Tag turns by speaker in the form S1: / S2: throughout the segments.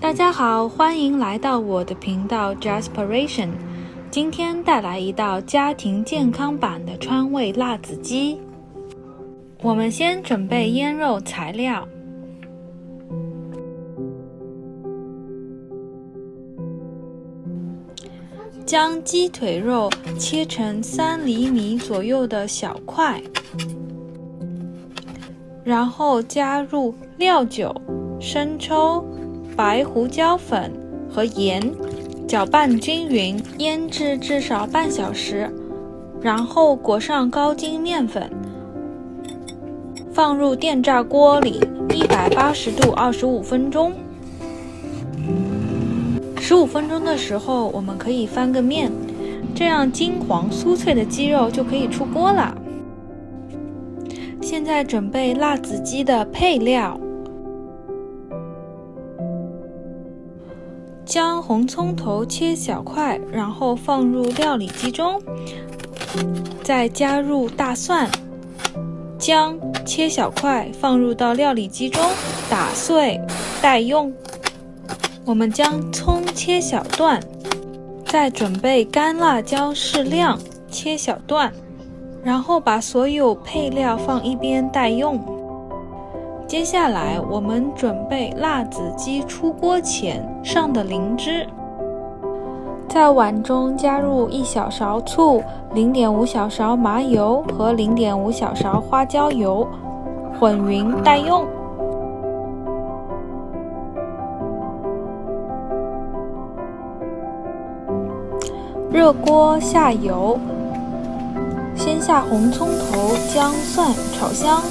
S1: 大家好，欢迎来到我的频道 Jaspiration。 今天带来一道家庭健康版的川味辣子鸡。我们先准备腌肉材料，将鸡腿肉切成3厘米左右的小块，然后加入料酒、生抽、白胡椒粉和盐，搅拌均匀，腌制至少半小时，然后裹上高筋面粉，放入电炸锅里180度25分钟。15分钟的时候，我们可以翻个面，这样金黄酥脆的鸡肉就可以出锅了。现在准备辣子鸡的配料，将红葱头切小块，然后放入料理机中，再加入大蒜、姜切小块，放入到料理机中打碎待用。我们将葱切小段，再准备干辣椒适量切小段，然后把所有配料放一边待用。接下来我们准备辣子鸡出锅前上的灵芝，在碗中加入1小勺醋、0.5小勺麻油和0.5小勺花椒油，混匀待用。热锅下油，先下红葱头、姜、蒜炒香，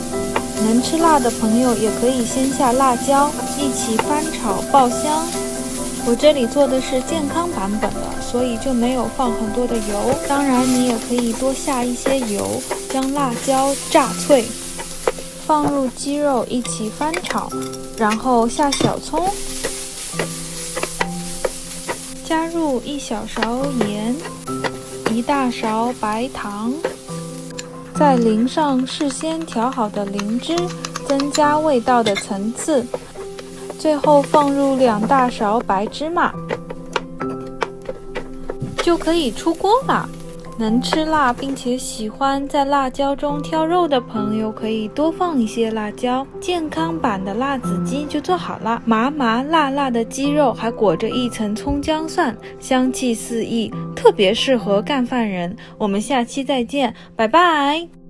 S1: 能吃辣的朋友也可以先下辣椒，一起翻炒爆香。我这里做的是健康版本的，所以就没有放很多的油，当然你也可以多下一些油，将辣椒炸脆，放入鸡肉一起翻炒，然后下小葱，加入1小勺盐、1大勺白糖，再淋上事先调好的灵芝，增加味道的层次，最后放入2大勺白芝麻，就可以出锅了。能吃辣并且喜欢在辣椒中挑肉的朋友，可以多放一些辣椒。健康版的辣子鸡就做好了，麻麻辣辣的鸡肉还裹着一层葱姜蒜，香气四溢，特别适合干饭人。我们下期再见，拜拜。